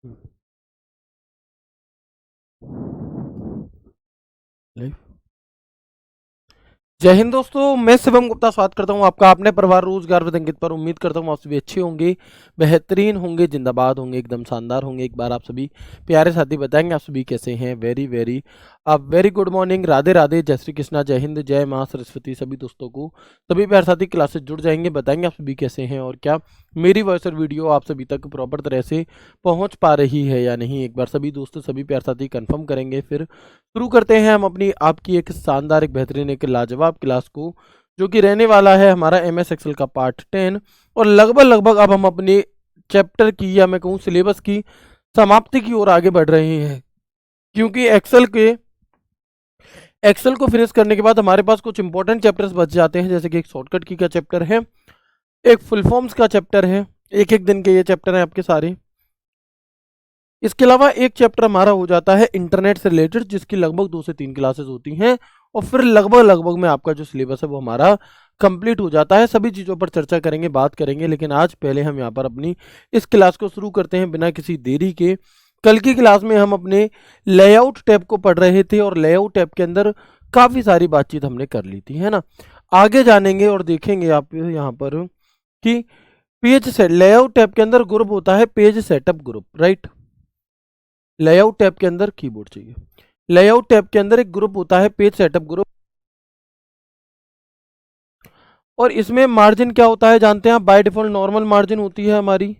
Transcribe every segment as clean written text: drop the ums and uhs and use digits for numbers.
Live. जय हिंद दोस्तों, मैं शिवम गुप्ता स्वागत करता हूं आपका अपने परिवार रोजगार विद अंकित पर। उम्मीद करता हूं आप सभी अच्छे होंगे, बेहतरीन होंगे, जिंदाबाद होंगे, एकदम शानदार होंगे। एक बार आप सभी प्यारे साथी बताएंगे आप सभी कैसे हैं। Very very very good morning, Radhe Radhe, जय श्री कृष्णा, जय हिंद, जय माँ सरस्वती। सभी दोस्तों को, सभी प्यारे साथी क्लासेस जुड़ जाएंगे, बताएंगे आप सभी कैसे हैं और क्या मेरी वॉइस और वीडियो आप सभी तक प्रॉपर तरह से पहुंच पा रही है या नहीं। एक बार सभी दोस्तों, सभी प्यारे साथी कंफर्म करेंगे, फिर शुरू करते हैं हम अपनी आपकी एक शानदार, एक बेहतरीन, एक लाजवाब क्लास को, जो कि रहने वाला है हमारा MS एक्सेल का पार्ट 10। और लगभग लगभग अब हम अपने चैप्टर की, या मैं कहूँ सिलेबस की समाप्ति की ओर आगे बढ़ रहे हैं। क्योंकि एक्सेल को फिनिश करने के बाद हमारे पास कुछ इंपॉर्टेंट चैप्टर्स बच जाते हैं, जैसे कि एक शॉर्टकट की का चैप्टर है, एक फुल फॉर्म्स का चैप्टर है। एक एक दिन के ये चैप्टर हैं आपके सारे। इसके अलावा एक चैप्टर हमारा हो जाता है इंटरनेट से रिलेटेड, जिसकी लगभग 2 से 3 क्लासेस होती हैं। और फिर लगभग लगभग में आपका जो सिलेबस है वो हमारा कंप्लीट हो जाता है। सभी चीज़ों पर चर्चा करेंगे, बात करेंगे, लेकिन आज पहले हम यहाँ पर अपनी इस क्लास को शुरू करते हैं बिना किसी देरी के। कल की क्लास में हम अपने लेआउट टैब को पढ़ रहे थे, और लेआउट टैब के अंदर काफ़ी सारी बातचीत हमने कर ली थी, है ना। आगे जानेंगे और देखेंगे आप यहाँ पर कि पेज सेट लेआउट टैब के अंदर ग्रुप होता है page setup group, right. Layout tab के अंदर कीबोर्ड चाहिए। लेआउट टैब के अंदर एक ग्रुप होता है पेज सेटअप ग्रुप, और इसमें मार्जिन क्या होता है जानते हैं आप। बाय डिफॉल्ट नॉर्मल मार्जिन होती है हमारी,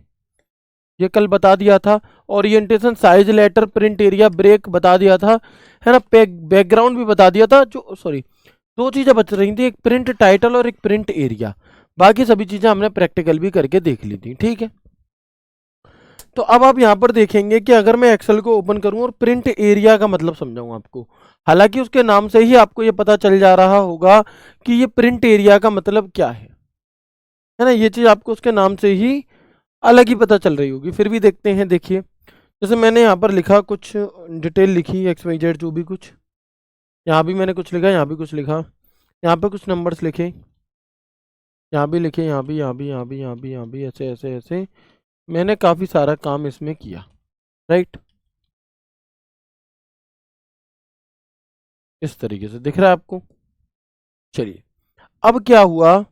ये कल बता दिया था। Orientation, size, letter, print area, break बता दिया था, है ना। बैकग्राउंड भी बता दिया था। जो सॉरी, दो चीजें बच रही थी, एक प्रिंट टाइटल और एक प्रिंट एरिया। बाकी सभी चीजें हमने प्रैक्टिकल भी करके देख ली थी, ठीक है। तो अब आप यहाँ पर देखेंगे कि अगर मैं एक्सेल को ओपन करूँ और प्रिंट एरिया का मतलब समझाऊँ आपको, हालांकि उसके नाम से ही आपको ये पता चल जा रहा होगा कि ये प्रिंट एरिया का मतलब क्या है ना। ये चीज़ आपको उसके नाम से ही अलग ही पता चल रही होगी, फिर भी देखते हैं। देखिए, जैसे मैंने यहाँ पर लिखा, कुछ डिटेल लिखी, XYZ जो भी कुछ, यहाँ भी मैंने कुछ लिखा, यहाँ भी कुछ लिखा, यहाँ पे कुछ नंबर्स लिखे, यहाँ भी लिखे, यहाँ भी, यहाँ भी, यहाँ भी, यहाँ भी, यहाँ भी, ऐसे ऐसे ऐसे मैंने काफ़ी सारा काम इसमें किया, राइट। इस तरीके से दिख रहा है आपको। चलिए, अब क्या हुआ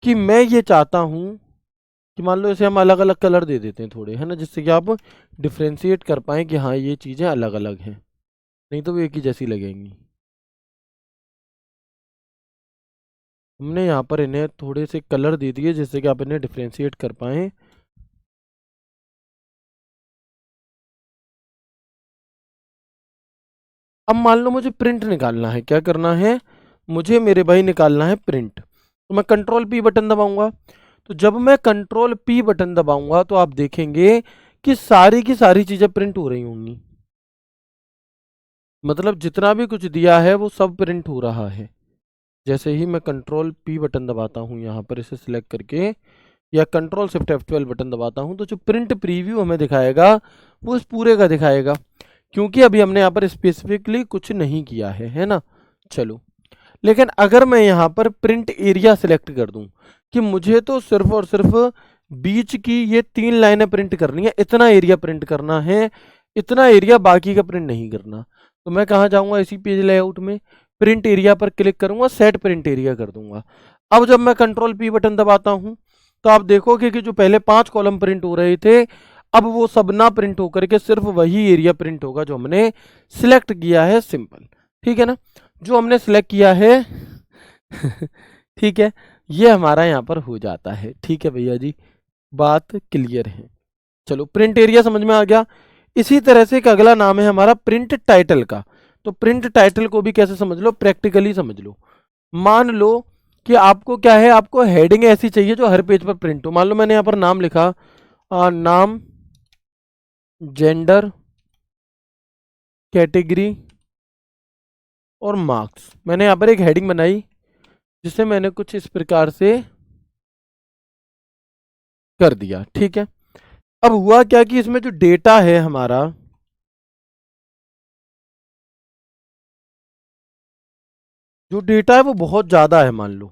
कि मैं ये चाहता हूं कि मान लो इसे हम अलग अलग कलर दे देते हैं थोड़े, है ना, जिससे कि आप डिफ्रेंशिएट कर पाएँ कि हाँ ये चीज़ें अलग अलग हैं, नहीं तो वो एक ही जैसी लगेंगी। हमने यहाँ पर इन्हें थोड़े से कलर दे दिए, जिससे कि आप इन्हें डिफ्रेंशिएट कर पाएँ। अब मान लो मुझे प्रिंट निकालना है, क्या करना है मुझे मेरे भाई, निकालना है प्रिंट। तो मैं कंट्रोल P बटन दबाऊंगा। तो जब मैं कंट्रोल P बटन दबाऊंगा तो आप देखेंगे कि सारी की सारी चीज़ें प्रिंट हो रही होंगी। मतलब जितना भी कुछ दिया है वो सब प्रिंट हो रहा है। जैसे ही मैं कंट्रोल P बटन दबाता हूँ यहाँ पर इसे सिलेक्ट करके, या कंट्रोल शिफ्ट F12 बटन दबाता हूँ, तो जो प्रिंट प्रीव्यू हमें दिखाएगा वो इस पूरे का दिखाएगा, क्योंकि अभी हमने यहाँ पर स्पेसिफिकली कुछ नहीं किया है ना। चलो, लेकिन अगर मैं यहाँ पर प्रिंट एरिया सिलेक्ट कर दूं कि मुझे तो सिर्फ और सिर्फ बीच की ये 3 लाइनें प्रिंट करनी है, इतना एरिया प्रिंट करना है, इतना एरिया, बाकी का प्रिंट नहीं करना, तो मैं कहाँ जाऊँगा, इसी पेज लेआउट में प्रिंट एरिया पर क्लिक करूँगा, सेट प्रिंट एरिया कर दूंगा। अब जब मैं कंट्रोल P बटन दबाता हूँ तो आप देखोगे कि जो पहले 5 कॉलम प्रिंट हो रहे थे, अब वो सब ना प्रिंट होकर के सिर्फ वही एरिया प्रिंट होगा जो हमने सिलेक्ट किया है। सिंपल, ठीक है ना। जो हमने सिलेक्ट किया है ठीक है, ये हमारा यहाँ पर हो जाता है। ठीक है भैया जी, बात क्लियर है। चलो, प्रिंट एरिया समझ में आ गया। इसी तरह से एक अगला नाम है हमारा प्रिंट टाइटल का। तो प्रिंट टाइटल को भी कैसे समझ लो, प्रैक्टिकली समझ लो। मान लो कि आपको क्या है, आपको हेडिंग ऐसी चाहिए जो हर पेज पर प्रिंट हो। मान लो मैंने यहाँ पर नाम लिखा, नाम, जेंडर, कैटेगरी और मार्क्स। मैंने यहाँ पर एक हेडिंग बनाई, जिसे मैंने कुछ इस प्रकार से कर दिया, ठीक है। अब हुआ क्या कि इसमें जो डेटा है हमारा, जो डेटा है वो बहुत ज़्यादा है, मान लो,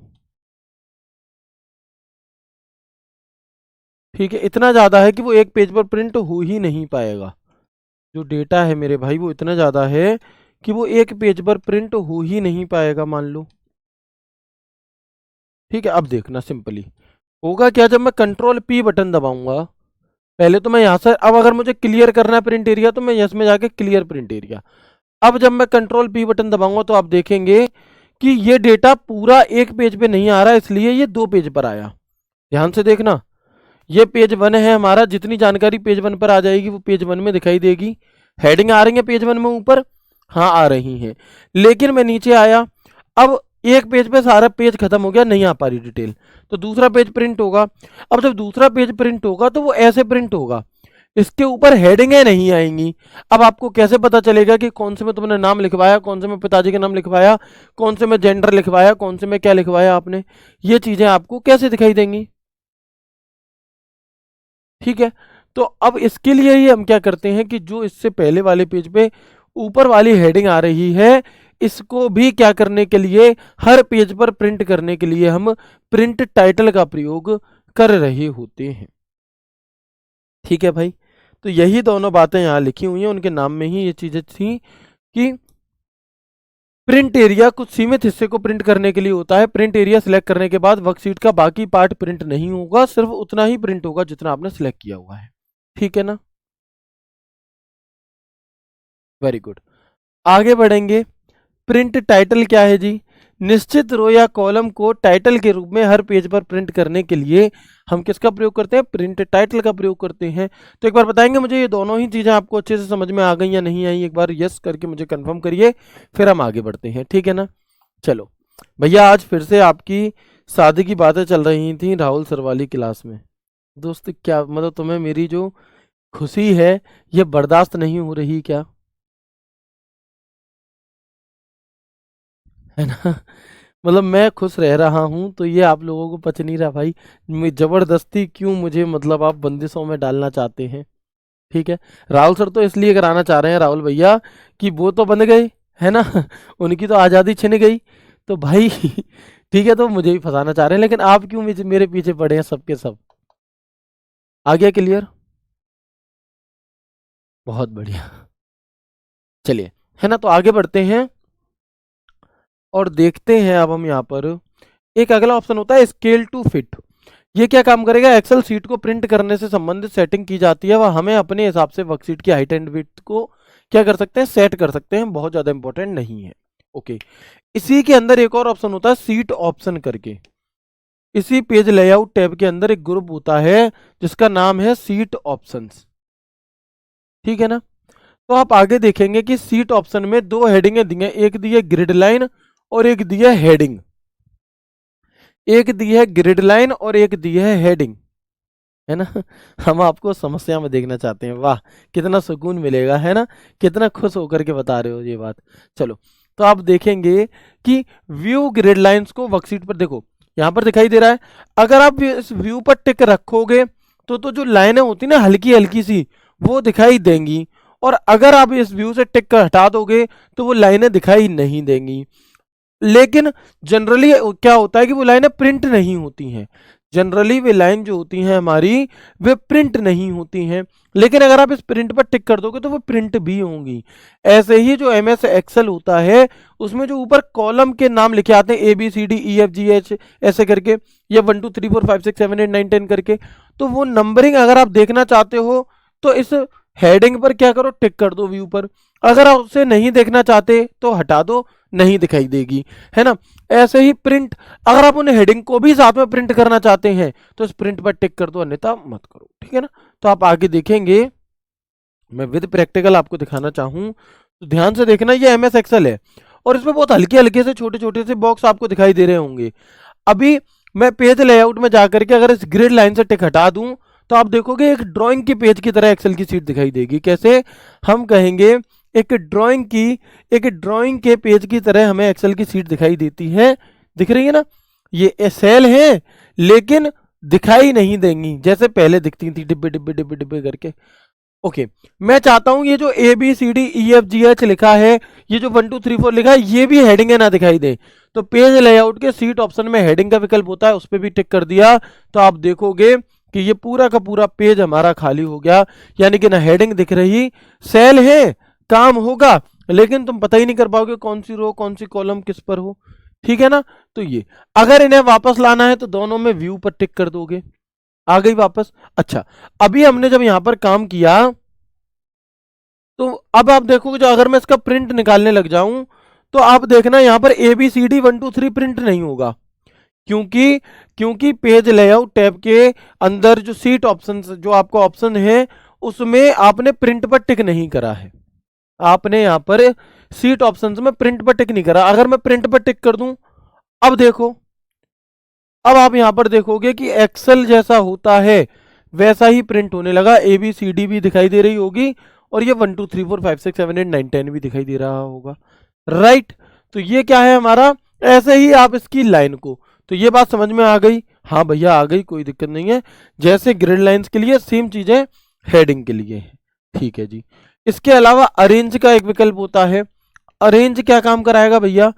ठीक है, इतना ज़्यादा है कि वो एक पेज पर प्रिंट हो ही नहीं पाएगा। जो डेटा है मेरे भाई वो इतना ज़्यादा है कि वो एक पेज पर प्रिंट हो ही नहीं पाएगा, मान लो। ठीक है, अब देखना सिंपली होगा क्या, जब मैं कंट्रोल पी बटन दबाऊंगा, पहले तो मैं यहाँ से, अब अगर मुझे क्लियर करना है प्रिंट एरिया तो मैं यस में जाके क्लियर प्रिंट एरिया। अब जब मैं कंट्रोल पी बटन दबाऊंगा तो आप देखेंगे कि ये डेटा पूरा एक पेज पे नहीं आ रहा, इसलिए ये दो पेज पर आया। ध्यान से देखना, ये पेज 1 है हमारा, जितनी जानकारी पेज 1 पर आ जाएगी वो पेज 1 में दिखाई देगी। हेडिंग आ रही है पेज 1 में ऊपर, हाँ आ रही हैं। लेकिन मैं नीचे आया, अब एक पेज पे सारा पेज खत्म हो गया, नहीं आ पा रही डिटेल, तो दूसरा पेज प्रिंट होगा। अब जब दूसरा पेज प्रिंट होगा तो वो ऐसे प्रिंट होगा, इसके ऊपर हेडिंगें नहीं आएंगी। अब आपको कैसे पता चलेगा कि कौन से में तुमने नाम लिखवाया, कौन से में पिताजी का नाम लिखवाया, कौन से में जेंडर लिखवाया, कौन से में क्या लिखवाया आपने, ये चीजें आपको कैसे दिखाई देंगी? ठीक है, तो अब इसके लिए ही हम क्या करते हैं कि जो इससे पहले वाले पेज पे ऊपर वाली हेडिंग आ रही है, इसको भी क्या करने के लिए, हर पेज पर प्रिंट करने के लिए हम प्रिंट टाइटल का प्रयोग कर रहे होते हैं। ठीक है भाई, तो यही दोनों बातें यहाँ लिखी हुई हैं, उनके नाम में ही ये चीजें थी कि प्रिंट एरिया कुछ सीमित हिस्से को प्रिंट करने के लिए होता है। प्रिंट एरिया सिलेक्ट करने के बाद वर्कशीट का बाकी पार्ट प्रिंट नहीं होगा, सिर्फ उतना ही प्रिंट होगा जितना आपने सिलेक्ट किया हुआ है। ठीक है ना, वेरी गुड। आगे बढ़ेंगे, प्रिंट टाइटल क्या है जी? निश्चित रो या कॉलम को टाइटल के रूप में हर पेज पर प्रिंट करने के लिए हम किसका प्रयोग करते हैं? प्रिंट टाइटल का प्रयोग करते हैं। तो एक बार बताएंगे मुझे ये दोनों ही चीजें आपको अच्छे से समझ में आ गई या नहीं आई? एक बार यस करके मुझे कंफर्म करिए, फिर हम आगे बढ़ते हैं। ठीक है ना, चलो भैया, आज फिर से आपकी शादी की बातें चल रही थी राहुल सर वाली क्लास में। दोस्त क्या मतलब, तुम्हें मेरी जो खुशी है ये बर्दाश्त नहीं हो रही क्या? है ना मतलब मैं खुश रह रहा हूं तो ये आप लोगों को पच नहीं रहा भाई। जबरदस्ती क्यों मुझे मतलब आप बंदिशों में डालना चाहते हैं? ठीक है, राहुल सर तो इसलिए कराना चाह रहे हैं राहुल भैया कि वो तो बंद गए, है ना उनकी तो आज़ादी छिन गई, तो भाई ठीक है, तो मुझे भी फंसाना चाह रहे हैं, लेकिन आप क्यों मेरे पीछे पड़े हैं सबके सब? आ गया क्लियर? बहुत बढ़िया, चलिए, है ना, तो आगे बढ़ते हैं और देखते हैं। अब हम यहाँ पर एक अगला ऑप्शन होता है स्केल टू फिट। ये क्या काम करेगा? एक्सेल सीट को प्रिंट करने से संबंधित सेटिंग की जाती है, वह हमें अपने हिसाब से वर्कशीट की हाइट एंड विड्थ को क्या कर सकते हैं? सेट कर सकते हैं, बहुत ज्यादा इंपॉर्टेंट नहीं है। ओके, इसी के अंदर एक और ऑप्शन होता है सीट ऑप्शन करके। इसी पेज लेआउट टैब के अंदर एक ग्रुप होता है जिसका नाम है सीट ऑप्शंस। ठीक है ना, तो आप आगे देखेंगे कि सीट ऑप्शन में दो हेडिंगें दी हैं, एक दी है ग्रिड लाइन और एक दी है हेडिंग। एक दी है ग्रिड लाइन और एक दी है हेडिंग, है ना हम आपको समस्या में देखना चाहते हैं, वाह कितना सुकून मिलेगा, है ना, कितना खुश होकर के बता रहे हो ये बात। चलो, तो आप देखेंगे कि व्यू ग्रिड लाइंस को वर्कशीट पर देखो, यहाँ पर दिखाई दे रहा है। अगर आप इस व्यू पर टिक रखोगे तो जो लाइनें होती ना हल्की हल्की सी, वो दिखाई देंगी, और अगर आप इस व्यू से टिक कर हटा दोगे तो वो लाइनें दिखाई नहीं देंगी। लेकिन जनरली क्या होता है कि वो लाइनें प्रिंट नहीं होती हैं, जनरली वे लाइन जो होती हैं हमारी वे प्रिंट नहीं होती हैं, लेकिन अगर आप इस प्रिंट पर टिक कर दोगे तो वो प्रिंट भी होंगी। ऐसे ही जो एमएस एक्सेल होता है उसमें जो ऊपर कॉलम के नाम लिखे आते हैं ABCDEFGH ऐसे करके, या 1 2 3 4 5 6 7 8 9 10 करके, तो वो नंबरिंग अगर आप देखना चाहते हो तो इस हेडिंग पर क्या करो? टिक कर दो व्यू पर। अगर आप उसे नहीं देखना चाहते तो हटा दो, नहीं दिखाई देगी, है ना। ऐसे ही प्रिंट, अगर आप उन्हें हेडिंग को भी साथ में प्रिंट करना चाहते हैं तो इस प्रिंट पर टिक कर दो, अन्यथा मत करो। ठीक है ना, तो आप आगे देखेंगे, मैं विद प्रैक्टिकल आपको दिखाना चाहूं तो ध्यान से देखना। ये एमएस एक्सेल है और इसमें बहुत हल्के हल्के से छोटे छोटे से बॉक्स आपको दिखाई दे रहे होंगे। अभी मैं पेज लेआउट में जाकर के अगर इस ग्रिड लाइन से टिक हटा दूं तो आप देखोगे एक ड्राइंग के पेज की तरह एक्सेल की सीट दिखाई देगी। कैसे? हम कहेंगे एक ड्राइंग के पेज की तरह हमें एक्सेल की सीट दिखाई देती है। दिख रही है ना, ये सेल है लेकिन दिखाई नहीं देंगी जैसे पहले दिखती थी, डिब्बे डिब्बे डिब्बे डिब्बे करके। ओके, मैं चाहता हूं ये जो ABCDEFGH लिखा है, ये जो 1 2 3 4 लिखा है, ये भी हेडिंग ना दिखाई दे, तो पेज लेआउट के सीट ऑप्शन में हेडिंग का विकल्प होता है, उस पर भी टिक कर दिया तो आप देखोगे कि ये पूरा का पूरा पेज हमारा खाली हो गया, यानी कि ना हेडिंग दिख रही, सेल है, काम होगा, लेकिन तुम पता ही नहीं कर पाओगे कौन सी रो कौन सी कॉलम किस पर हो। ठीक है ना। तो ये अगर इन्हें वापस लाना है तो दोनों में व्यू पर टिक कर दोगे, आ गई वापस। अच्छा, अभी हमने जब यहां पर काम किया तो अब आप देखोगे, जो अगर मैं इसका प्रिंट निकालने लग जाऊं तो आप देखना यहां पर ABCD 1 2 3 प्रिंट नहीं होगा, क्योंकि क्योंकि पेज लेआउट टैब के अंदर जो सीट ऑप्शन, जो आपका ऑप्शन है, उसमें आपने प्रिंट पर टिक नहीं करा है। आपने यहां पर सीट ऑप्शन में प्रिंट पर टिक नहीं करा। अगर मैं प्रिंट पर टिक कर दूं, अब देखो, अब आप यहां पर देखोगे कि एक्सेल जैसा होता है वैसा ही प्रिंट होने लगा। ABCD भी दिखाई दे रही होगी और ये 1 2 3 4 5 6 7 8 9 10 भी दिखाई दे रहा होगा, राइट। तो ये क्या है हमारा, ऐसे ही आप इसकी लाइन को, तो ये बात समझ में आ गई, हाँ भैया आ गई, कोई दिक्कत नहीं है। जैसे ग्रिड लाइंस के लिए सेम चीजें हेडिंग के लिए है। ठीक है जी। इसके अलावा अरेंज का एक विकल्प होता है। अरेंज क्या काम कराएगा भैया,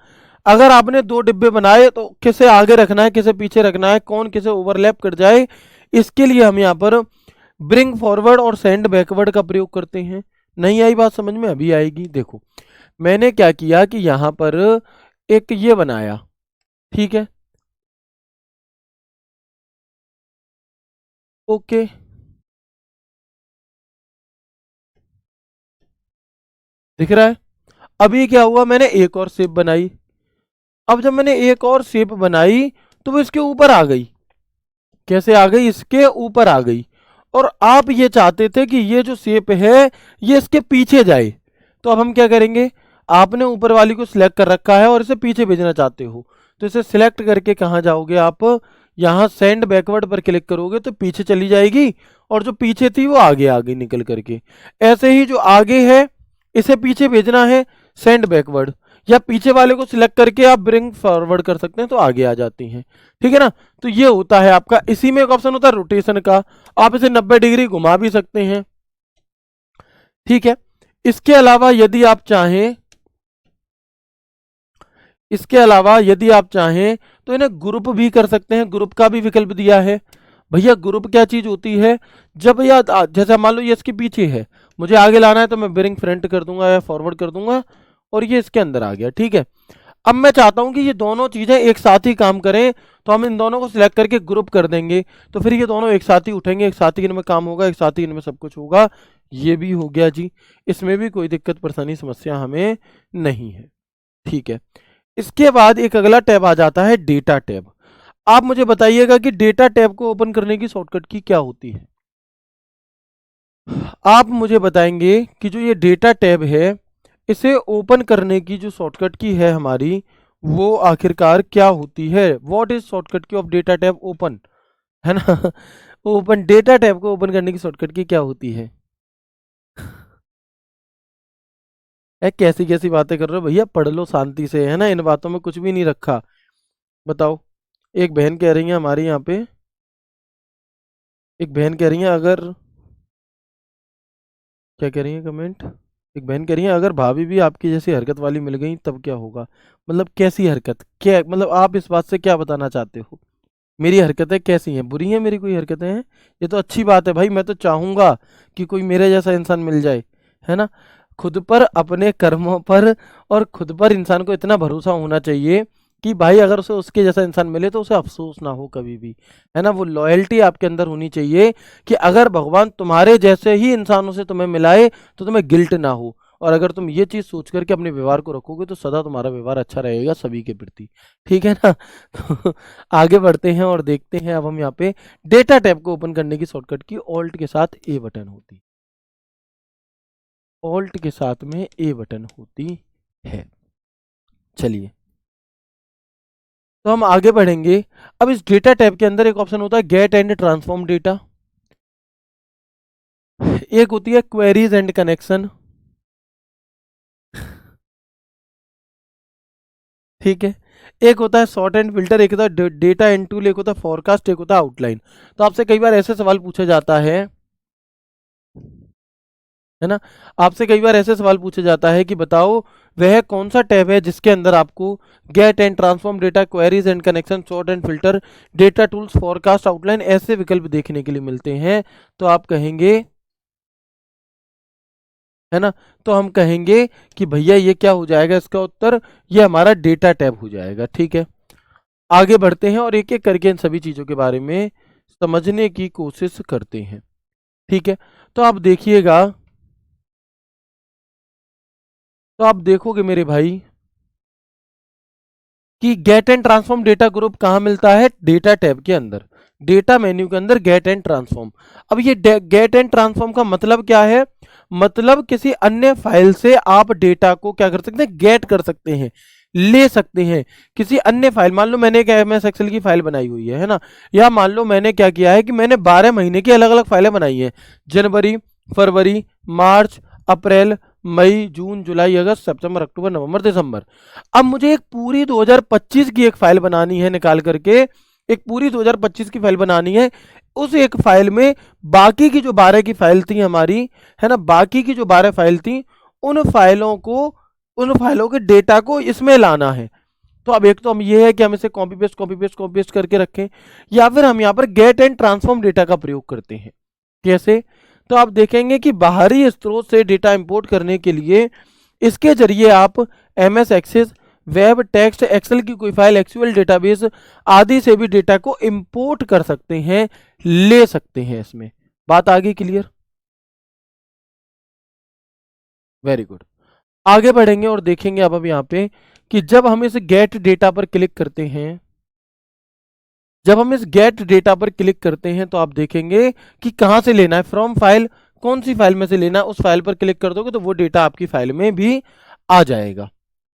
अगर आपने 2 डिब्बे बनाए तो किसे आगे रखना है किसे पीछे रखना है, कौन किसे ओवरलैप कर जाए, इसके लिए हम यहाँ पर ब्रिंग फॉरवर्ड और सेंड बैकवर्ड का प्रयोग करते हैं। नहीं आई बात समझ में, अभी आएगी। देखो मैंने क्या किया कि यहां पर एक ये बनाया, ठीक है, ओके, दिख रहा है। अभी क्या हुआ, मैंने एक और शेप बनाई। अब जब मैंने एक और शेप बनाई तो वो इसके ऊपर आ गई। कैसे आ गई, इसके ऊपर आ गई। और आप ये चाहते थे कि ये जो शेप है ये इसके पीछे जाए, तो अब हम क्या करेंगे, आपने ऊपर वाली को सिलेक्ट कर रखा है और इसे पीछे भेजना चाहते हो, तो इसे सिलेक्ट करके कहाँ जाओगे आप, यहाँ सेंड बैकवर्ड पर क्लिक करोगे तो पीछे चली जाएगी, और जो पीछे थी वो आगे आ गई निकल करके। ऐसे ही जो आगे है इसे पीछे भेजना है, सेंड बैकवर्ड, या पीछे वाले को सिलेक्ट करके आप ब्रिंग फॉरवर्ड कर सकते हैं तो आगे आ जाती हैं। ठीक है ना। तो ये होता है आपका, इसी में एक ऑप्शन होता है रोटेशन का, आप इसे 90 डिग्री घुमा भी सकते हैं। ठीक है। इसके अलावा यदि आप चाहें, इसके अलावा यदि आप चाहें तो इन्हें ग्रुप भी कर सकते हैं, ग्रुप का भी विकल्प दिया है। भैया ग्रुप क्या चीज होती है, जब भैया जैसे मान लो ये इसके पीछे है, मुझे आगे लाना है तो मैं ब्रिंग फ्रंट कर दूंगा या फॉरवर्ड कर दूंगा और ये इसके अंदर आ गया। ठीक है। अब मैं चाहता हूं कि ये दोनों चीजें एक साथ ही काम करें, तो हम इन दोनों को सिलेक्ट करके ग्रुप कर देंगे, तो फिर ये दोनों एक साथ ही उठेंगे, एक साथ ही इनमें काम होगा, एक साथ ही इनमें सब कुछ होगा। ये भी हो गया जी, इसमें भी कोई दिक्कत परेशानी समस्या हमें नहीं है। ठीक है। इसके बाद एक अगला टैब आ जाता है डेटा टैब। आप मुझे बताइएगा कि डेटा टैब को ओपन करने की शॉर्टकट की क्या होती है। आप मुझे बताएंगे कि जो ये डेटा टैब है इसे ओपन करने की जो शॉर्टकट की है हमारी, वो आखिरकार क्या होती है। व्हाट इज शॉर्टकट की ऑफ डेटा टैब ओपन, है ना। ओपन, डेटा टैब को ओपन करने की शॉर्टकट की क्या होती है। कैसी कैसी बातें कर रहे हो भैया, पढ़ लो शांति से, है ना, इन बातों में कुछ भी नहीं रखा। बताओ। एक बहन कह रही है हमारी यहाँ पे, एक बहन कह रही है अगर, क्या कह रही है कमेंट, एक बहन कह रही है अगर भाभी भी आपकी जैसी हरकत वाली मिल गई तब क्या होगा। मतलब कैसी हरकत, क्या मतलब आप इस बात से क्या बताना चाहते हो, मेरी हरकतें कैसी हैं, बुरी हैं मेरी कोई हरकतें हैं। ये तो अच्छी बात है भाई, मैं तो चाहूंगा कि कोई मेरे जैसा इंसान मिल जाए, है ना। खुद पर, अपने कर्मों पर और खुद पर इंसान को इतना भरोसा होना चाहिए कि भाई अगर उसे उसके जैसा इंसान मिले तो उसे अफसोस ना हो कभी भी, है ना। वो लॉयल्टी आपके अंदर होनी चाहिए कि अगर भगवान तुम्हारे जैसे ही इंसानों से तुम्हें मिलाए तो तुम्हें गिल्ट ना हो। और अगर तुम ये चीज सोच करके अपने व्यवहार को रखोगे तो सदा तुम्हारा व्यवहार अच्छा रहेगा सभी के प्रति। ठीक है ना। तो आगे बढ़ते हैं और देखते हैं। अब हम यहाँ पे डेटा टैब को ओपन करने की शॉर्टकट की ऑल्ट के साथ ए बटन होती, ऑल्ट के साथ में ए बटन होती है। चलिए, तो हम आगे बढ़ेंगे। अब इस डेटा टैब के अंदर एक ऑप्शन होता है गेट एंड ट्रांसफॉर्म डेटा, एक होती है क्वेरीज एंड कनेक्शन। ठीक है। एक होता है सॉर्ट एंड फिल्टर, एक होता है डेटा एंड टूल, एक होता है फोरकास्ट, एक होता है आउटलाइन। तो आपसे कई बार ऐसे सवाल पूछा जाता है है ना। आपसे कई बार ऐसे सवाल पूछा जाता है कि बताओ वह कौन सा टैब है जिसके अंदर आपको get and transform data, queries and connection, sort and filter, data tools, forecast, outline ऐसे विकल्प देखने के लिए मिलते हैं। तो आप कहेंगे, है ना, तो हम कहेंगे कि भैया ये क्या हो जाएगा, इसका उत्तर ये हमारा डेटा टैब हो जाएगा। ठीक है, आगे बढ़ते हैं और एक एक करके इन सभी चीजों के बारे में समझने की कोशिश करते हैं। ठीक है, तो आप देखिएगा, तो आप देखोगे मेरे भाई कि get and transform data group कहाँ मिलता है, डेटा टैब के अंदर, डेटा मेन्यू के अंदर गेट एंड ट्रांसफॉर्म। अब ये गेट एंड ट्रांसफॉर्म का मतलब क्या है, मतलब किसी अन्य फाइल से आप डेटा को क्या कर सकते हैं, गेट कर सकते हैं, ले सकते हैं। किसी अन्य फाइल, मान लो मैंने एक एमएस एक्सेल की फाइल बनाई हुई है ना, या मान लो मैंने क्या किया है कि मैंने 12 महीने की अलग अलग फाइलें बनाई हैं, जनवरी, फरवरी, मार्च, अप्रैल, मई, जून, जुलाई, अगस्त, सितंबर, अक्टूबर, नवंबर, दिसंबर। अब मुझे एक पूरी 2025 की एक फाइल बनानी है, निकाल करके एक पूरी 2025 की फाइल बनानी है। उस एक फाइल में बाकी की जो 12 की फाइल थी हमारी, है ना, बाकी की जो 12 फाइल थी, उन फाइलों को, उन फाइलों के डेटा को इसमें लाना है। तो अब एक तो हम ये है कि हम इसे copy paste copy paste copy paste करके रखें, या फिर हम यहाँ पर गेट एंड ट्रांसफॉर्म डेटा का प्रयोग करते हैं। कैसे, तो आप देखेंगे कि बाहरी स्रोत से डेटा इंपोर्ट करने के लिए इसके जरिए आप MS Access, web, text, Excel की कोई फाइल, एक्सक्यूएल डेटाबेस आदि से भी डेटा को इंपोर्ट कर सकते हैं, ले सकते हैं। इसमें बात आगे क्लियर, वेरी गुड। आगे बढ़ेंगे और देखेंगे अब यहाँ पे कि जब हम इस गेट डेटा पर क्लिक करते हैं, जब हम इस गेट डेटा पर क्लिक करते हैं तो आप देखेंगे कि कहां से लेना है, फ्रॉम फाइल, कौन सी फाइल में से लेना है, उस फाइल पर क्लिक कर दोगे तो वो डेटा आपकी फाइल में भी आ जाएगा।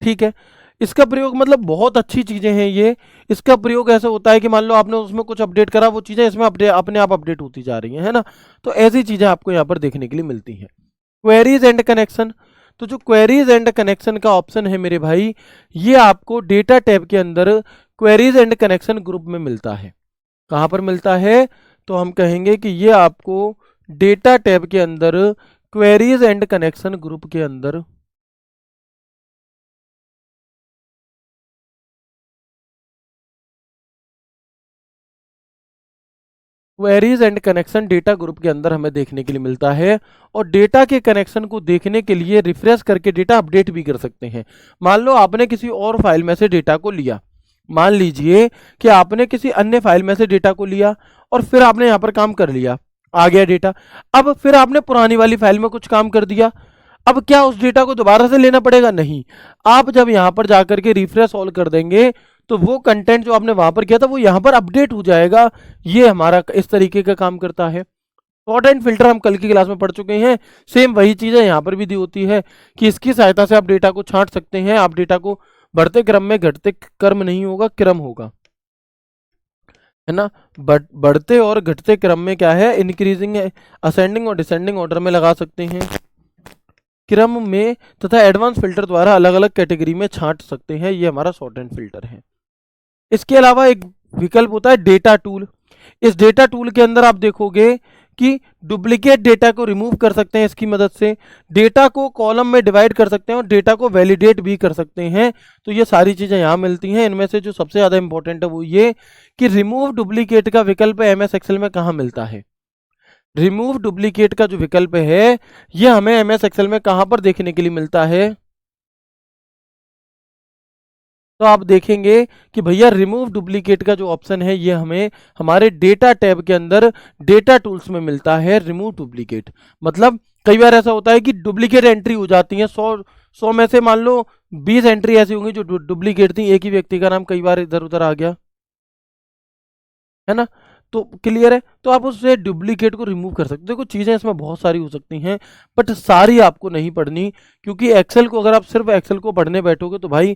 ठीक है, इसका प्रयोग मतलब बहुत अच्छी चीजें हैं ये। इसका प्रयोग ऐसा होता है कि मान लो आपने उसमें कुछ अपडेट करा, वो चीजें इसमें अपडेट अपने आप अपडेट होती जा रही हैं, है ना। तो ऐसी चीजें आपको यहाँ पर देखने के लिए मिलती हैं। क्वेरीज एंड कनेक्शन, तो जो क्वेरीज एंड कनेक्शन का ऑप्शन है मेरे भाई, ये आपको डेटा टैब के अंदर क्वेरीज एंड कनेक्शन ग्रुप में मिलता है। कहाँ पर मिलता है, तो हम कहेंगे कि ये आपको डेटा टैब के अंदर क्वेरीज एंड कनेक्शन ग्रुप के अंदर, queries and connection data group के अंदर हमें देखने के लिए मिलता है। और डेटा के कनेक्शन को देखने के लिए रिफ्रेश करके डेटा अपडेट भी कर सकते हैं। मान लो आपने किसी और फाइल में से डेटा को लिया, मान लीजिए कि आपने किसी अन्य फाइल में से डेटा को लिया और फिर आपने यहाँ पर काम कर लिया, आ गया डेटा। अब फिर आपने पुरानी वाली फाइल में कुछ काम कर दिया, अब क्या उस डेटा को दोबारा से लेना पड़ेगा, नहीं। आप जब यहाँ पर जाकर के रिफ्रेश ऑल कर देंगे तो वो कंटेंट जो आपने वहां पर किया था वो यहाँ पर अपडेट हो जाएगा। ये हमारा इस तरीके का काम करता है। सॉर्ट एंड फिल्टर हम कल की क्लास में पढ़ चुके हैं, सेम वही चीज़ है यहाँ पर भी दी होती है कि इसकी सहायता से आप डेटा को छांट सकते हैं। आप डेटा को बढ़ते क्रम में, घटते क्रम नहीं होगा, क्रम होगा, है ना। बढ़ते और घटते क्रम में क्या है, इंक्रीजिंग, असेंडिंग और डिसेंडिंग ऑर्डर में लगा सकते हैं, क्रम में, तथा एडवांस फिल्टर द्वारा अलग अलग कैटेगरी में छांट सकते हैं। ये हमारा सॉर्ट एंड फिल्टर है। इसके अलावा एक विकल्प होता है डेटा टूल। इस डेटा टूल के अंदर आप देखोगे कि डुप्लीकेट डेटा को रिमूव कर सकते हैं इसकी मदद से, डेटा को कॉलम में डिवाइड कर सकते हैं और डेटा को वैलिडेट भी कर सकते हैं। तो ये सारी चीज़ें यहाँ मिलती हैं। इनमें से जो सबसे ज़्यादा इंपॉर्टेंट है वो ये कि रिमूव डुप्लीकेट का विकल्प एमएस एक्सेल में कहाँ मिलता है। रिमूव डुप्लीकेट का जो विकल्प है ये हमें एमएस एक्सेल में कहाँ पर देखने के लिए मिलता है, तो आप देखेंगे कि भैया रिमूव डुप्लीकेट का जो ऑप्शन है ये हमें हमारे डेटा टैब के अंदर डेटा टूल्स में मिलता है। रिमूव डुप्लीकेट मतलब कई बार ऐसा होता है कि डुप्लीकेट एंट्री हो जाती है, 100 में से मान लो 20 एंट्री ऐसी होंगी जो डुप्लीकेट थी, एक ही व्यक्ति का नाम कई बार इधर उधर आ गया, है ना। तो क्लियर है, तो आप उससे डुप्लीकेट को रिमूव कर सकते हो। देखो चीज़ें इसमें बहुत सारी हो सकती हैं बट सारी आपको नहीं पढ़नी, क्योंकि एक्सेल को अगर आप सिर्फ एक्सेल को पढ़ने बैठोगे तो भाई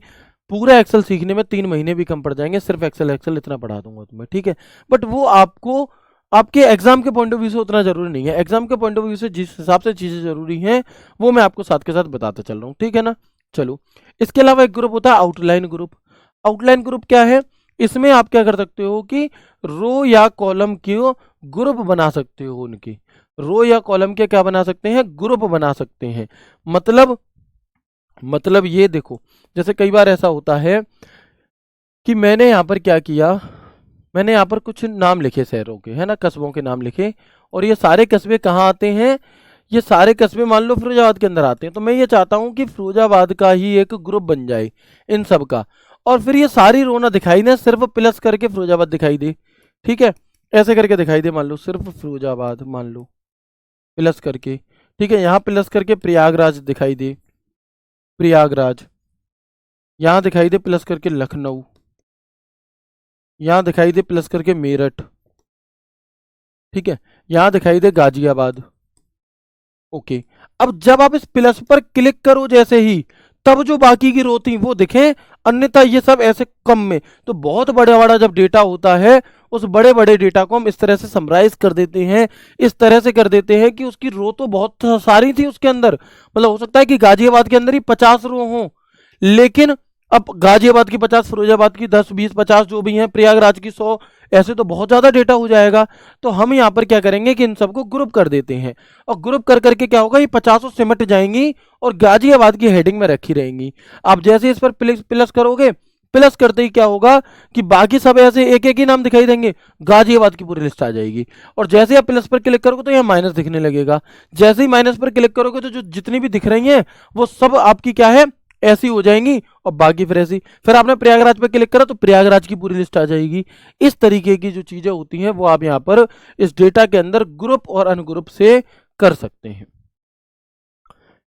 पूरा एक्सेल सीखने में 3 महीने भी कम पड़ जाएंगे। सिर्फ एक्सेल एक्सेल इतना पढ़ा दूंगा तुम्हें, ठीक है। बट वो आपको आपके एग्जाम के पॉइंट ऑफ व्यू से उतना जरूरी नहीं है। एग्जाम के पॉइंट ऑफ व्यू से जिस हिसाब से चीज़ें जरूरी हैं वो मैं आपको साथ के साथ बताते चल रहा हूँ, ठीक है ना। चलो, इसके अलावा एक ग्रुप होता है आउटलाइन ग्रुप। आउटलाइन ग्रुप क्या है, इसमें आप क्या कर सकते हो कि रो या कॉलम की ग्रुप बना सकते हो उनकी। रो या कॉलम के क्या बना सकते हैं, ग्रुप बना सकते हैं। मतलब ये देखो, जैसे कई बार ऐसा होता है कि मैंने यहाँ पर क्या किया, मैंने यहाँ पर कुछ नाम लिखे शहरों के, है ना, कस्बों के नाम लिखे, और ये सारे कस्बे कहाँ आते हैं, ये सारे कस्बे मान लो फिरोजाबाद के अंदर आते हैं। तो मैं ये चाहता हूँ कि फिरोजाबाद का ही एक ग्रुप बन जाए इन सब का, और फिर ये सारी रो ना दिखाई दे, सिर्फ प्लस करके फिरोजाबाद दिखाई दे। ठीक है, ऐसे करके दिखाई दे, मान लो सिर्फ फिरोजाबाद, मान लो प्लस करके, ठीक है, यहाँ प्लस करके प्रयागराज दिखाई दे, प्रयागराज, यहाँ दिखाई दे प्लस करके लखनऊ, यहाँ दिखाई दे प्लस करके मेरठ, ठीक है, यहाँ दिखाई दे गाजियाबाद। ओके, अब जब आप इस प्लस पर क्लिक करो जैसे ही, तब जो बाकी की रो थी वो दिखें, अन्यथा ये सब ऐसे कम में। तो बहुत बड़ा बड़ा जब डेटा होता है, उस बड़े बड़े डेटा को हम इस तरह से समराइज कर देते हैं, इस तरह से कर देते हैं कि उसकी रो तो बहुत सारी थी उसके अंदर, मतलब हो सकता है कि गाजियाबाद के अंदर ही 50 रो हों, लेकिन अब गाजियाबाद की 50, फिरोजाबाद की 10, 20, 50 जो भी हैं, प्रयागराज की 100, ऐसे तो बहुत ज़्यादा डेटा हो जाएगा। तो हम यहाँ पर क्या करेंगे कि इन सबको ग्रुप कर देते हैं, और ग्रुप कर करके क्या होगा, ये 50 सिमट जाएंगी और गाजियाबाद की हेडिंग में रखी रहेंगी। आप जैसे इस पर प्लस प्लस करोगे, प्लस करते ही क्या होगा कि बाकी सब ऐसे एक एक ही नाम दिखाई देंगे, गाजियाबाद की पूरी लिस्ट आ जाएगी। और जैसे आप प्लस पर क्लिक करोगे तो यहाँ माइनस दिखने लगेगा, जैसे ही माइनस पर क्लिक करोगे तो जो जितनी भी दिख रही हैं वो सब आपकी क्या है, ऐसी हो जाएंगी, और बाकी फिर ऐसी, फिर आपने प्रयागराज पे क्लिक करा तो प्रयागराज की पूरी लिस्ट आ जाएगी। इस तरीके की जो चीजें होती हैं वो आप यहाँ पर इस डेटा के अंदर ग्रुप और अनग्रुप से कर सकते हैं।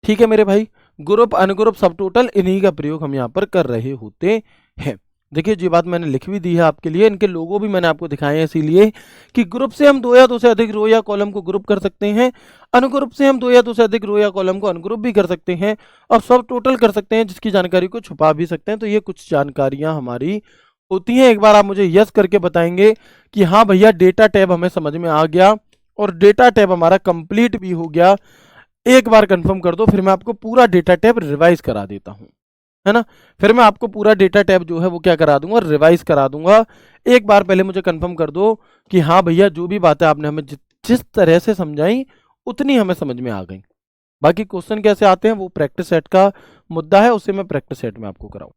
ठीक है मेरे भाई, ग्रुप अनग्रुप सब टोटल इन्हीं का प्रयोग हम यहाँ पर कर रहे होते हैं। देखिए जी बात मैंने लिख भी दी है आपके लिए, इनके लोगो भी मैंने आपको दिखाए हैं, इसीलिए कि ग्रुप से हम दो या दो से अधिक रो या कॉलम को ग्रुप कर सकते हैं, अनग्रुप से हम दो या दो से अधिक रो या कॉलम को अनग्रुप भी कर सकते हैं, और सब टोटल कर सकते हैं, जिसकी जानकारी को छुपा भी सकते हैं। तो ये कुछ जानकारियां हमारी होती हैं। एक बार आप मुझे यस करके बताएंगे कि हाँ भैया डेटा टैब हमें समझ में आ गया और डेटा टैब हमारा कंप्लीट भी हो गया। एक बार कंफर्म कर दो, फिर मैं आपको पूरा डेटा टैब रिवाइज करा देता हूँ, है ना, फिर मैं आपको पूरा डेटा टैब जो है वो क्या करा दूंगा, रिवाइज करा दूंगा। एक बार पहले मुझे कंफर्म कर दो कि हाँ भैया जो भी बातें आपने हमें जिस तरह से समझाई उतनी हमें समझ में आ गई। बाकी क्वेश्चन कैसे आते हैं वो प्रैक्टिस सेट का मुद्दा है, उसे मैं प्रैक्टिस सेट में आपको कराऊं।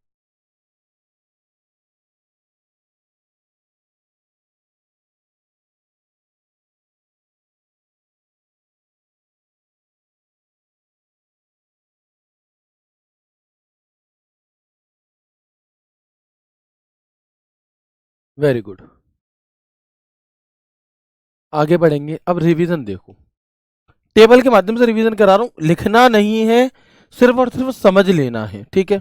वेरी गुड, आगे बढ़ेंगे। अब रिवीजन देखो, टेबल के माध्यम से रिवीजन करा रहा हूं, लिखना नहीं है, सिर्फ और सिर्फ समझ लेना है। ठीक है,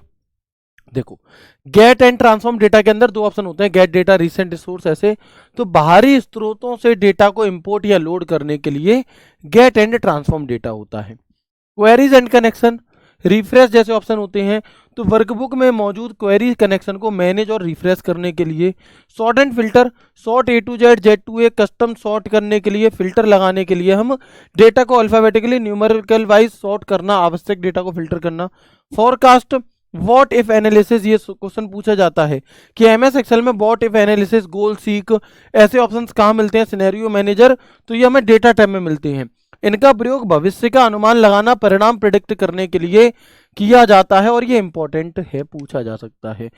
देखो गेट एंड ट्रांसफॉर्म डेटा के अंदर दो ऑप्शन होते हैं, गेट डेटा, रिसेंट रिसोर्स, ऐसे। तो बाहरी स्रोतों से डेटा को इंपोर्ट या लोड करने के लिए गेट एंड ट्रांसफॉर्म डेटा होता है। क्वेरीज एंड कनेक्शन, रिफ्रेश जैसे ऑप्शन होते हैं। तो वर्कबुक में मौजूद क्वेरी कनेक्शन को मैनेज और रिफ्रेश करने के लिए। Sort and filter, sort A to Z, Z to A, custom sort करने के लिए, फिल्टर लगाने के लिए हम डेटा को अल्फाबेटिकली न्यूमेरिकल वाइज सॉर्ट करना, आवश्यक डेटा को फिल्टर करना। फॉरकास्ट, वॉट इफ एनालिसिस, ये क्वेश्चन पूछा जाता है कि एमएस एक्सेल में what if analysis, goal seek, ऐसे ऑप्शंस कहाँ मिलते हैं, सिनेरियो मैनेजर, तो ये हमें डेटा टाइप में मिलते हैं। इनका प्रयोग भविष्य का अनुमान लगाना, परिणाम प्रिडिक्ट करने के लिए किया जाता है, और ये इंपॉर्टेंट है, पूछा जा सकता है।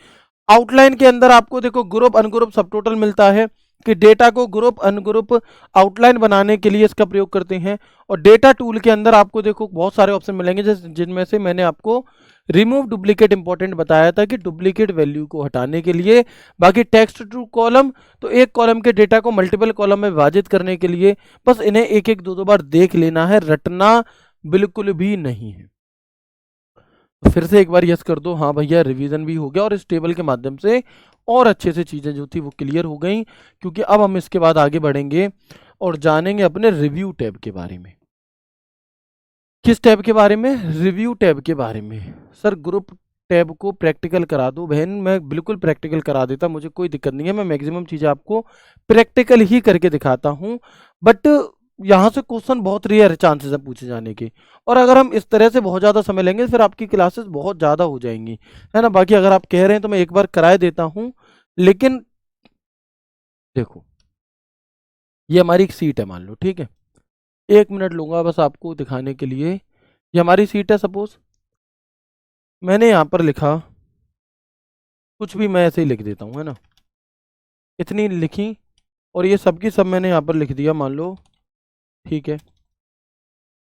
आउटलाइन के अंदर आपको देखो ग्रुप अनग्रुप सब टोटल मिलता है कि डेटा को ग्रुप अनग्रुप आउटलाइन बनाने के लिए इसका प्रयोग करते हैं। और डेटा टूल के अंदर आपको देखो बहुत सारे ऑप्शन मिलेंगे, जिनमें से मैंने आपको रिमूव डुप्लीकेट इंपॉर्टेंट बताया था कि डुप्लीकेट वैल्यू को हटाने के लिए। बाकी टेक्स्ट टू कॉलम, तो एक कॉलम के डेटा को मल्टीपल कॉलम में विभाजित करने के लिए। बस इन्हें एक एक दो दो बार देख लेना है, रटना बिल्कुल भी नहीं है। फिर से एक बार यस कर दो, हाँ भैया रिवीजन भी हो गया, और इस टेबल के माध्यम से और अच्छे से चीज़ें जो थी वो क्लियर हो गई। क्योंकि अब हम इसके बाद आगे बढ़ेंगे और जानेंगे अपने रिव्यू टैब के बारे में। किस टैब के बारे में, रिव्यू टैब के बारे में। सर ग्रुप टैब को प्रैक्टिकल करा दो बहन, मैं बिल्कुल प्रैक्टिकल करा देता, मुझे कोई दिक्कत नहीं है, मैं मैक्सिमम चीज़ें आपको प्रैक्टिकल ही करके दिखाता हूँ। बट यहाँ से क्वेश्चन बहुत रेयर चांसेस है पूछे जाने के, और अगर हम इस तरह से बहुत ज़्यादा समय लेंगे फिर आपकी क्लासेस बहुत ज़्यादा हो जाएंगी, है ना। बाकी अगर आप कह रहे हैं तो मैं एक बार कराए देता हूँ। लेकिन देखो ये हमारी एक सीट है मान लो, ठीक है, 1 मिनट लूँगा बस आपको दिखाने के लिए। ये हमारी सीट है सपोज, मैंने यहाँ पर लिखा कुछ भी, मैं ऐसे ही लिख देता हूँ, है ना, इतनी लिखी, और ये सब की सब मैंने यहाँ पर लिख दिया मान लो, ठीक है।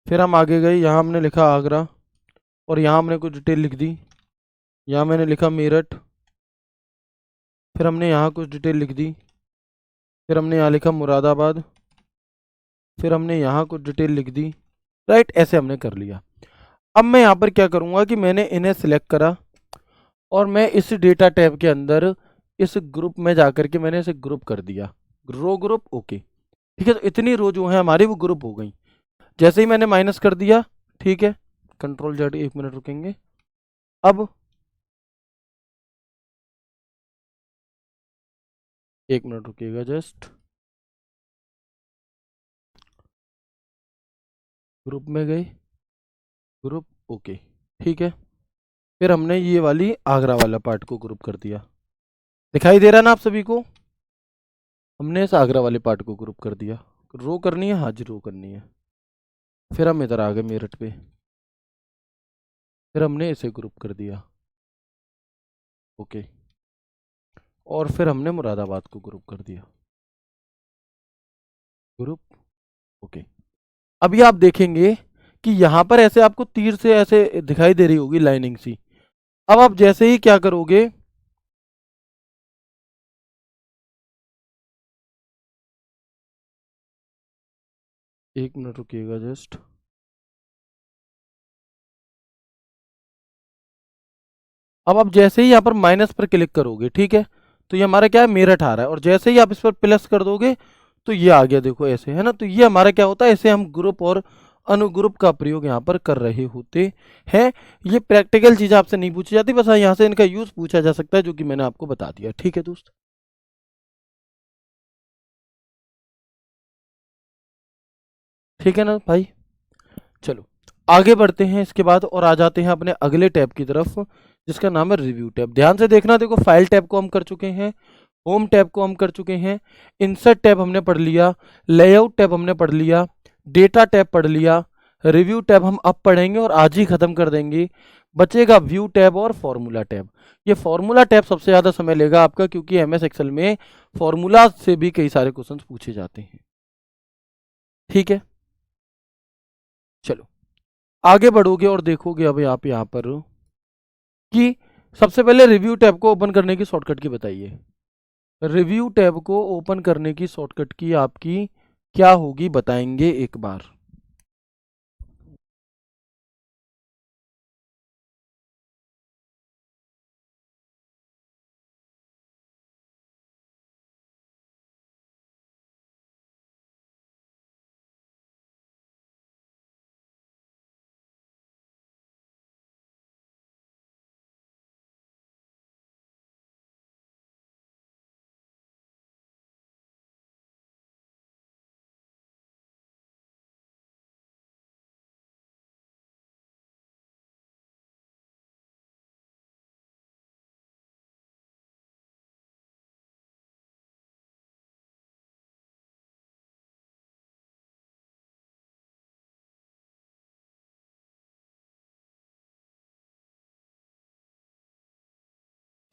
फिर हम आगे गए, यहाँ हमने लिखा आगरा, और यहाँ हमने कुछ डिटेल लिख दी। यहाँ मैंने लिखा मेरठ, फिर हमने यहाँ कुछ डिटेल लिख दी। फिर हमने यहाँ लिखा मुरादाबाद, फिर हमने यहाँ कुछ डिटेल लिख दी। राइट, ऐसे हमने कर लिया। अब मैं यहाँ पर क्या करूँगा कि मैंने इन्हें सिलेक्ट करा, और मैं इस डेटा टैब के अंदर इस ग्रुप में जाकर के मैंने इसे ग्रुप कर दिया, रो ग्रुप, ओके, ठीक है। तो इतनी रो जो है हमारी वो ग्रुप हो गई। जैसे ही मैंने माइनस कर दिया, ठीक है, कंट्रोल जेड, 1 मिनट रुकेंगे। अब 1 मिनट रुकिएगा जस्ट, ग्रुप में गए, ग्रुप, ओके, ठीक है। फिर हमने ये वाली आगरा वाला पार्ट को ग्रुप कर दिया, दिखाई दे रहा ना आप सभी को। हमने इस आगरा वाले पार्ट को ग्रुप कर दिया। रो करनी है, हाँ जी रो करनी है। फिर हम इधर आ गए मेरठ पे, फिर हमने इसे ग्रुप कर दिया, ओके, और फिर हमने मुरादाबाद को ग्रुप कर दिया, ग्रुप, ओके। अभी आप देखेंगे कि यहाँ पर ऐसे आपको तीर से ऐसे दिखाई दे रही होगी लाइनिंग सी। अब आप जैसे ही क्या करोगे, 1 मिनट रुकिएगा जस्ट। अब आप जैसे ही यहाँ पर माइनस पर क्लिक करोगे, ठीक है, तो ये हमारा क्या है, मेरठ आ रहा है, और जैसे ही आप इस पर प्लस कर दोगे तो ये आ गया, देखो ऐसे, है ना। तो ये हमारा क्या होता है, इसे हम ग्रुप और अनुग्रुप का प्रयोग यहाँ पर कर रहे होते हैं। ये प्रैक्टिकल चीज़ आपसे नहीं पूछी जाती, बस यहाँ से इनका यूज पूछा जा सकता है, जो कि मैंने आपको बता दिया, ठीक है दोस्त। ठीक है ना भाई, चलो आगे बढ़ते हैं इसके बाद, और आ जाते हैं अपने अगले टैब की तरफ, जिसका नाम है रिव्यू टैब। ध्यान से देखना, देखो फाइल टैब को हम कर चुके हैं, होम टैब को हम कर चुके हैं, इंसर्ट टैब हमने पढ़ लिया, लेआउट टैब हमने पढ़ लिया, डेटा टैब पढ़ लिया, रिव्यू टैब हम अब पढ़ेंगे और आज ही खत्म कर देंगे। बचेगा व्यू टैब और फॉर्मूला टैब। ये फॉर्मूला टैब सबसे ज़्यादा समय लेगा आपका, क्योंकि एमएस एक्सेल में फॉर्मूला से भी कई सारे क्वेश्चंस पूछे जाते हैं, ठीक है। चलो आगे बढ़ोगे और देखोगे अब आप यहाँ पर कि सबसे पहले रिव्यू टैब को ओपन करने की शॉर्टकट की बताइए। रिव्यू टैब को ओपन करने की शॉर्टकट की आपकी क्या होगी, बताएंगे एक बार।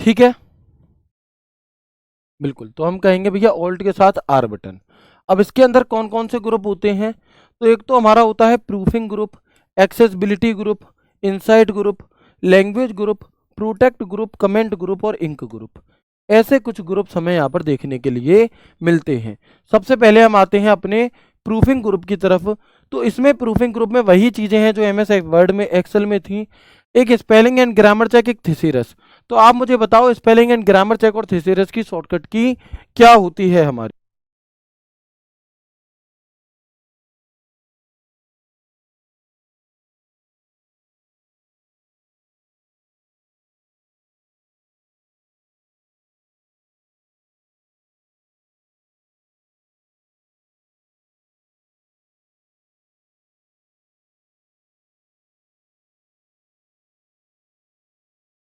ठीक है, बिल्कुल। तो हम कहेंगे भैया ऑल्ट के साथ आर बटन। अब इसके अंदर कौन कौन से ग्रुप होते हैं, तो एक तो हमारा होता है proofing group, accessibility group, insight group, language group, protect group, comment group और इंक ग्रुप। ऐसे कुछ ग्रुप्स हमें यहाँ पर देखने के लिए मिलते हैं। सबसे पहले हम आते हैं अपने प्रूफिंग ग्रुप की तरफ। तो इसमें प्रूफिंग ग्रुप में वही चीज़ें हैं जो एमएस वर्ड में, एक्सेल में थी। एक स्पेलिंग एंड ग्रामर चेक, एक थीसिरस। तो आप मुझे बताओ स्पेलिंग एंड ग्रामर चेक और थीसिरस की शॉर्टकट की क्या होती है हमारी।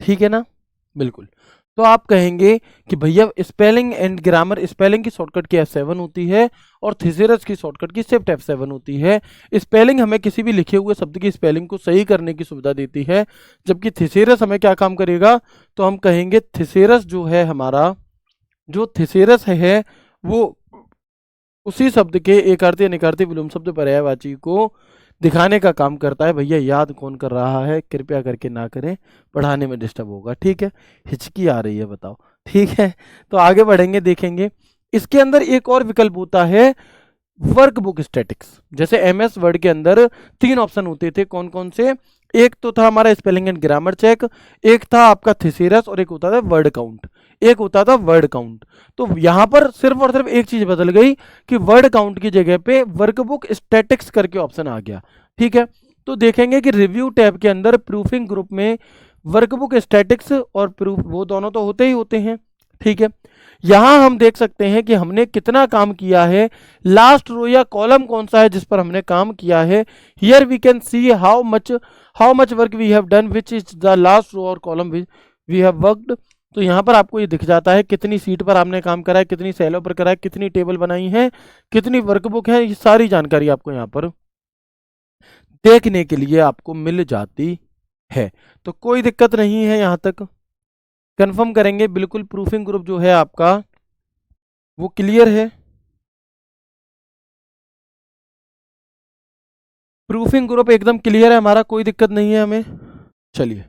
ठीक है ना, बिल्कुल। तो आप कहेंगे कि भैया स्पेलिंग एंड ग्रामर, स्पेलिंग की शॉर्टकट की F7 होती है और थिसेरस की शॉर्टकट की शिफ्ट F7 होती है। स्पेलिंग हमें किसी भी लिखे हुए शब्द की स्पेलिंग को सही करने की सुविधा देती है, जबकि थिसेरस हमें क्या काम करेगा, तो हम कहेंगे थिसेरस जो है हमारा, जो थिसेरस है वो उसी शब्द के एकार्थी अनिकार्थी विलोम शब्द पर्यायवाची को दिखाने का काम करता है। भैया याद कौन कर रहा है, कृपया करके ना करें, पढ़ाने में डिस्टर्ब होगा, ठीक है। हिचकी आ रही है बताओ, ठीक है। तो आगे बढ़ेंगे, देखेंगे इसके अंदर एक और विकल्प होता है वर्कबुक स्टैटिक्स। जैसे एमएस वर्ड के अंदर 3 ऑप्शन होते थे, कौन कौन से, एक तो था हमारा स्पेलिंग एंड ग्रामर चेक, एक था आपका थिसेरस और एक होता था वर्ड काउंट, एक होता था वर्ड काउंट। तो यहां पर सिर्फ और सिर्फ एक चीज बदल गई कि वर्ड काउंट की जगह पे वर्कबुक स्टैटिक्स करके ऑप्शन आ गया, ठीक है। तो देखेंगे कि रिव्यू टैब के अंदर प्रूफिंग ग्रुप में वर्कबुक स्टैटिक्स और प्रूफ वो दोनों तो होते ही होते हैं, ठीक है। यहां हम देख सकते हैं कि हमने कितना काम किया है, लास्ट रो या कॉलम कौन सा है जिस पर हमने काम किया है। Here we can see how much work we have done, which is the last row और कॉलम वी हैव वर्कड। तो यहाँ पर आपको ये दिख जाता है कितनी सीट पर आपने काम करा है, कितनी सेलों पर करा है, कितनी टेबल बनाई है, कितनी वर्कबुक है, ये सारी जानकारी आपको यहाँ पर देखने के लिए आपको मिल जाती है। तो कोई दिक्कत नहीं है, यहाँ तक कंफर्म करेंगे बिल्कुल प्रूफिंग ग्रुप जो है आपका वो क्लियर है। प्रूफिंग ग्रुप एकदम क्लियर है हमारा, कोई दिक्कत नहीं है हमें। चलिए,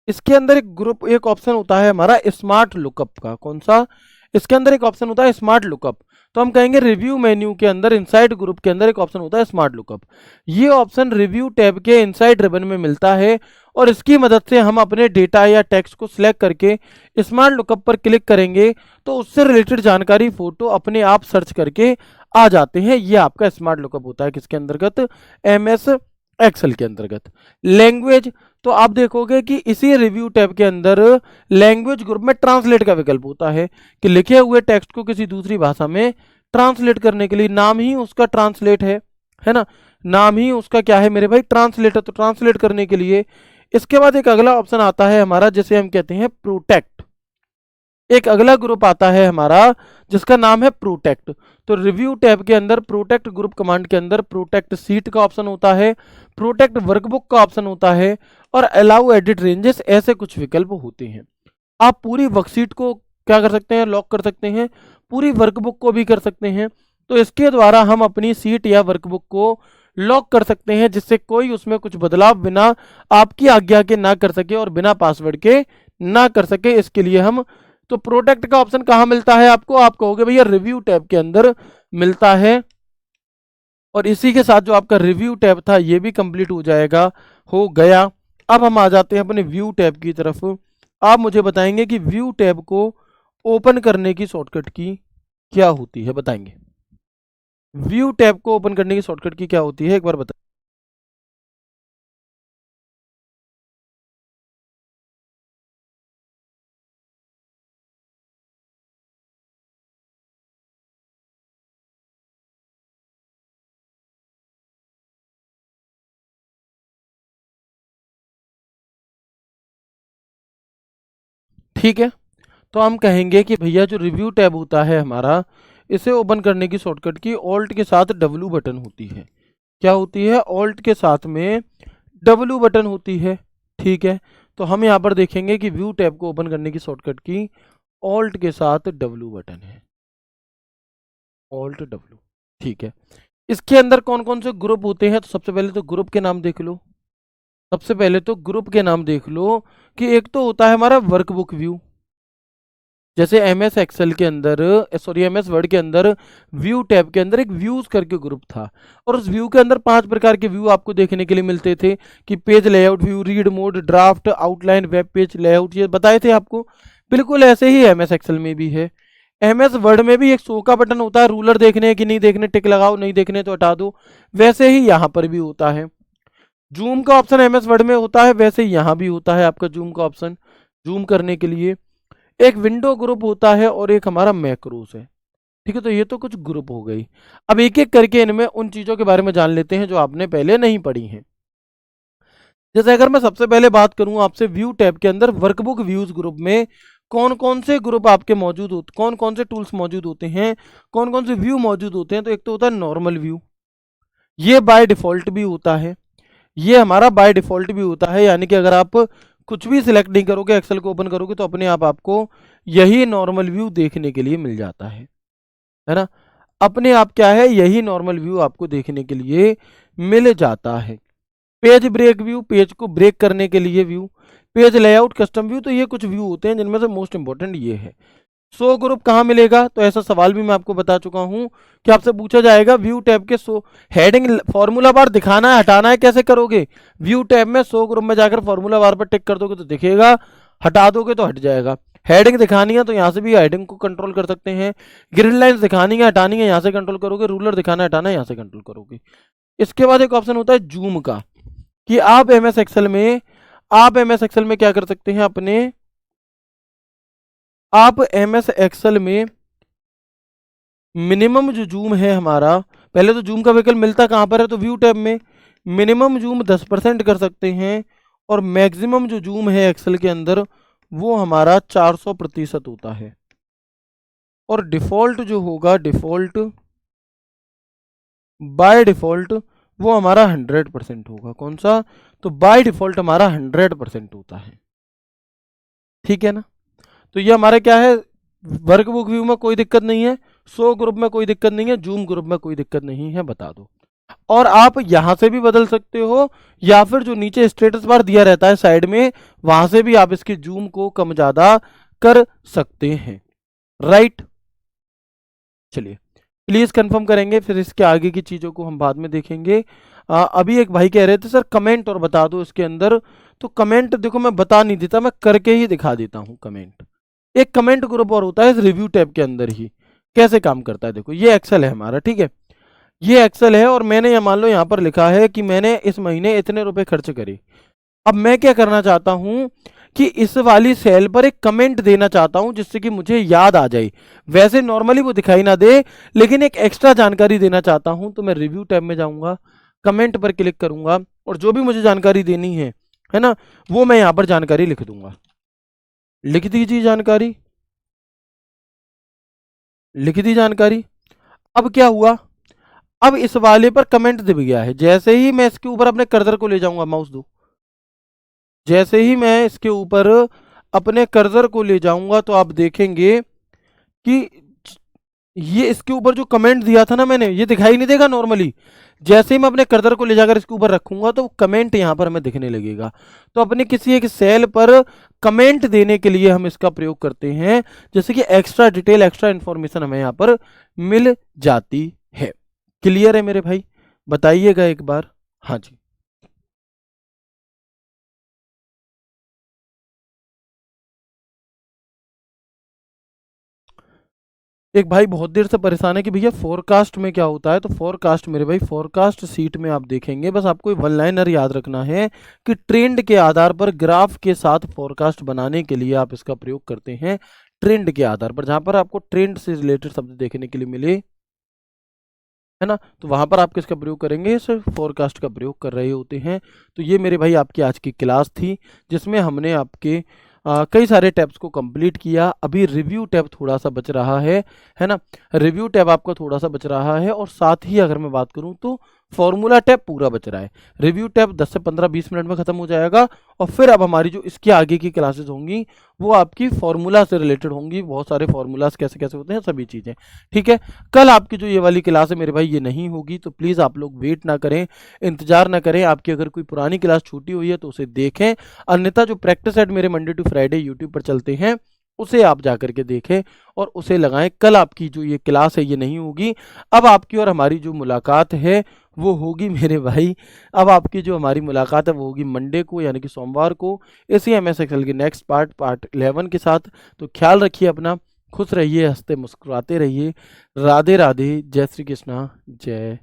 इसके अंदर एक ग्रुप, एक ऑप्शन होता है हमारा स्मार्ट लुकअप का, कौन सा, इसके अंदर एक ऑप्शन होता है स्मार्ट लुकअप। तो हम कहेंगे रिव्यू मेन्यू के अंदर इनसाइड ग्रुप के अंदर एक ऑप्शन होता है स्मार्ट लुकअप। ये ऑप्शन रिव्यू टैब के इनसाइड रिबन में मिलता है और इसकी मदद से हम अपने डेटा या टेक्स्ट को सिलेक्ट करके स्मार्ट लुकअप पर क्लिक करेंगे तो उससे रिलेटेड जानकारी फोटो अपने आप सर्च करके आ जाते हैं। ये आपका स्मार्ट लुकअप होता है किसके अंतर्गत, एमएस एक्सेल के अंतर्गत। लैंग्वेज, तो आप देखोगे कि इसी रिव्यू टैब के अंदर लैंग्वेज ग्रुप में ट्रांसलेट का विकल्प होता है कि लिखे हुए टेक्स्ट को किसी दूसरी भाषा में ट्रांसलेट करने के लिए, नाम ही उसका ट्रांसलेट है ना, नाम ही उसका क्या है मेरे भाई, ट्रांसलेट है। तो ट्रांसलेट करने के लिए इसके बाद एक अगला ऑप्शन आता है हमारा जिसे हम कहते हैं प्रोटेक्ट। एक अगला ग्रुप आता है हमारा जिसका नाम है प्रोटेक्ट। तो रिव्यू टैब के अंदर प्रोटेक्ट ग्रुप कमांड के अंदर प्रोटेक्ट सीट का ऑप्शन होता है, प्रोटेक्ट वर्कबुक का ऑप्शन होता है और अलाउ एडिट रेंजेस, ऐसे कुछ विकल्प होते हैं। आप पूरी वर्कशीट को क्या कर सकते हैं, लॉक कर सकते हैं, पूरी वर्कबुक को भी कर सकते हैं। तो इसके द्वारा हम अपनी सीट या वर्कबुक को लॉक कर सकते हैं जिससे कोई उसमें कुछ बदलाव बिना आपकी आज्ञा के ना कर सके और बिना पासवर्ड के ना कर सके। इसके लिए हम, तो प्रोटेक्ट का ऑप्शन कहां मिलता है आपको, आप कहोगे भैया रिव्यू टैब के अंदर मिलता है। और इसी के साथ जो आपका रिव्यू टैब था ये भी कंप्लीट हो जाएगा, हो गया। अब हम आ जाते हैं अपने व्यू टैब की तरफ। आप मुझे बताएंगे कि व्यू टैब को ओपन करने की शॉर्टकट की क्या होती है, बताएंगे। व्यू टैब को ओपन करने की शॉर्टकट की क्या होती है, एक बार बताएं। ठीक है, तो हम कहेंगे कि भैया जो रिव्यू टैब होता है हमारा, इसे ओपन करने की शॉर्टकट की ऑल्ट के साथ डब्ल्यू बटन होती है। क्या होती है, ऑल्ट के साथ में डब्ल्यू बटन होती है, ठीक है। तो हम यहाँ पर देखेंगे कि व्यू टैब को ओपन करने की शॉर्टकट की ऑल्ट के साथ डब्ल्यू बटन है, ऑल्ट डब्ल्यू, ठीक है। इसके अंदर कौन कौन से ग्रुप होते हैं, तो सबसे पहले तो ग्रुप के नाम देख लो। सबसे पहले तो ग्रुप के नाम देख लो कि एक तो होता है हमारा वर्कबुक व्यू, जैसे एम एस एक्सेल के अंदर, सॉरी एम एस वर्ड के अंदर व्यू टैब के अंदर एक व्यूज करके ग्रुप था और उस व्यू के अंदर 5 प्रकार के व्यू आपको देखने के लिए मिलते थे कि page layout view, read mode, draft, outline, web page layout, ये बताए थे आपको। बिल्कुल ऐसे ही एम एस एक्सेल में भी है। एम एस वर्ड में भी एक शो का बटन होता है, रूलर देखने कि नहीं देखने टिक लगाओ, नहीं देखने तो हटा दो, वैसे ही यहाँ पर भी होता है। जूम का ऑप्शन एम एस वर्ड में होता है, वैसे ही यहाँ भी होता है आपका जूम का ऑप्शन, जूम करने के लिए। एक विंडो ग्रुप होता है और एक हमारा मैक्रोस है, ठीक है। तो ये तो कुछ ग्रुप हो गई। अब एक एक करके इनमें उन चीजों के बारे में जान लेते हैं जो आपने पहले नहीं पढ़ी हैं। जैसे अगर मैं सबसे पहले बात करूं आपसे व्यू टैब के अंदर वर्कबुक व्यूज ग्रुप में कौन कौन से ग्रुप आपके मौजूद होते, कौन कौन से टूल्स मौजूद होते हैं, कौन कौन से व्यू मौजूद होते हैं। तो एक तो होता है नॉर्मल व्यू, ये बाय डिफॉल्ट भी होता है, ये हमारा बाय डिफॉल्ट भी होता है, यानी कि अगर आप कुछ भी सिलेक्ट नहीं करोगे, एक्सेल को ओपन करोगे तो अपने आप आपको यही नॉर्मल व्यू देखने के लिए मिल जाता है ना। अपने आप क्या है, यही नॉर्मल व्यू आपको देखने के लिए मिल जाता है। पेज ब्रेक व्यू, पेज को ब्रेक करने के लिए view, page layout custom view, तो ये कुछ व्यू होते हैं जिनमें से मोस्ट इंपॉर्टेंट ये है। शो ग्रुप कहाँ मिलेगा, तो ऐसा सवाल भी मैं आपको बता चुका हूं कि आपसे पूछा जाएगा व्यू टैब के शो हेडिंग फॉर्मूला बार दिखाना है हटाना है कैसे करोगे। व्यू टैब में शो ग्रुप में जाकर फॉर्मूला बार पर टिक कर दोगे तो दिखेगा, हटा दोगे तो हट जाएगा। हेडिंग दिखानी है तो यहाँ से भी हेडिंग को कंट्रोल कर सकते हैं। ग्रिड लाइन्स दिखानी है हटानी है यहाँ से कंट्रोल करोगे। रूलर दिखाना है हटाना है यहाँ से कंट्रोल करोगे। इसके बाद एक ऑप्शन होता है जूम का, कि आप एमएस एक्सेल में क्या कर सकते हैं आप एमएस एक्सेल में मिनिमम जो जूम है हमारा, पहले तो जूम का विकल्प मिलता कहां पर है, तो व्यू टैब में मिनिमम जूम 10% कर सकते हैं, और मैक्सिमम जो जूम है एक्सेल के अंदर वो हमारा 400% होता है। और डिफॉल्ट जो होगा, डिफॉल्ट बाय डिफॉल्ट वो हमारा 100% होगा। कौन सा, तो बाय डिफॉल्ट हमारा 100% होता है, ठीक है ना। तो ये हमारा क्या है, वर्कबुक व्यू में कोई दिक्कत नहीं है, शो ग्रुप में कोई दिक्कत नहीं है, जूम ग्रुप में कोई दिक्कत नहीं है, बता दो। और आप यहां से भी बदल सकते हो, या फिर जो नीचे स्टेटस बार दिया रहता है साइड में, वहां से भी आप इसके जूम को कम ज्यादा कर सकते हैं, राइट। चलिए प्लीज कंफर्म करेंगे, फिर इसके आगे की चीजों को हम बाद में देखेंगे। अभी एक भाई कह रहे थे सर कमेंट और बता दो इसके अंदर, तो कमेंट देखो मैं बता नहीं देता, मैं करके ही दिखा देता हूं कमेंट। एक कमेंट ग्रुप और होता है इस रिव्यू टैब के अंदर ही, कैसे काम करता है देखो। ये एक्सेल है हमारा, ठीक है, ये एक्सेल है, और मैंने ये मान लो यहाँ पर लिखा है कि मैंने इस महीने इतने रुपए खर्च करे। अब मैं क्या करना चाहता हूं कि इस वाली सेल पर एक कमेंट देना चाहता हूं जिससे कि मुझे याद आ जाए। वैसे नॉर्मली वो दिखाई ना दे, लेकिन एक एक्स्ट्रा जानकारी देना चाहता हूं, तो मैं रिव्यू टैब में जाऊंगा, कमेंट पर क्लिक करूंगा, और जो भी मुझे जानकारी देनी है ना, वो मैं यहां पर जानकारी लिख दूंगा। लिख दीजिए जानकारी, लिख दी जानकारी। अब क्या हुआ, अब इस वाले पर कमेंट दिख गया है। जैसे ही मैं इसके ऊपर अपने कर्सर को ले जाऊंगा, माउस दो, जैसे ही मैं इसके ऊपर अपने कर्सर को ले जाऊंगा तो आप देखेंगे कि ये इसके ऊपर जो कमेंट दिया था ना मैंने, ये दिखाई नहीं देगा नॉर्मली। जैसे ही मैं अपने कर्सर को ले जाकर इसके ऊपर रखूंगा तो कमेंट यहां पर हमें दिखने लगेगा। तो अपने किसी एक सेल पर कमेंट देने के लिए हम इसका प्रयोग करते हैं, जैसे कि एक्स्ट्रा डिटेल, एक्स्ट्रा इंफॉर्मेशन हमें यहां पर मिल जाती है। क्लियर है मेरे भाई, बताइएगा एक बार। हाँ जी, एक भाई बहुत देर से परेशान है कि भैया फोरकास्ट में क्या होता है। तो फोरकास्ट मेरे भाई, फोरकास्ट सीट में आप देखेंगे, बस आपको वन लाइनर याद रखना है कि ट्रेंड के आधार पर ग्राफ के साथ फोरकास्ट बनाने के लिए आप इसका प्रयोग करते हैं। ट्रेंड के आधार पर, जहां पर आपको ट्रेंड से रिलेटेड शब्द देखने के लिए मिले, है ना, तो वहां पर आप किसका प्रयोग करेंगे, सिर्फ फोरकास्ट का प्रयोग कर रहे होते हैं। तो ये मेरे भाई आपकी आज की क्लास थी, जिसमें हमने आपके कई सारे टैब्स को कंप्लीट किया। अभी रिव्यू टैब थोड़ा सा बच रहा है ना, रिव्यू टैब आपका थोड़ा सा बच रहा है, और साथ ही अगर मैं बात करूं तो फॉर्मूला टैब पूरा बच रहा है। रिव्यू टैब 10 से 15-20 मिनट में खत्म हो जाएगा, और फिर अब हमारी जो इसके आगे की क्लासेस होंगी वो आपकी फॉर्मूला से रिलेटेड होंगी। बहुत सारे फॉर्मूलाज कैसे कैसे होते हैं, सभी चीज़ें, ठीक है। कल आपकी जो ये वाली क्लास है मेरे भाई ये नहीं होगी, तो प्लीज़ आप लोग वेट ना करें, इंतजार ना करें। आपकी अगर कोई पुरानी क्लास छूटी हुई है तो उसे देखें, अन्यथा जो प्रैक्टिस सेट मेरे मंडे टू फ्राइडे यूट्यूब पर चलते हैं उसे आप जा करके देखें और उसे लगाएं। कल आपकी जो ये क्लास है ये नहीं होगी। अब आपकी और हमारी जो मुलाकात है वो होगी मेरे भाई, अब आपकी जो हमारी मुलाकात है वो होगी मंडे को, यानी कि सोमवार को, इसी एमएस एक्सेल के नेक्स्ट पार्ट 11 के साथ। तो ख्याल रखिए अपना, खुश रहिए, हंसते मुस्कुराते रहिए। राधे राधे, जय श्री कृष्णा, जय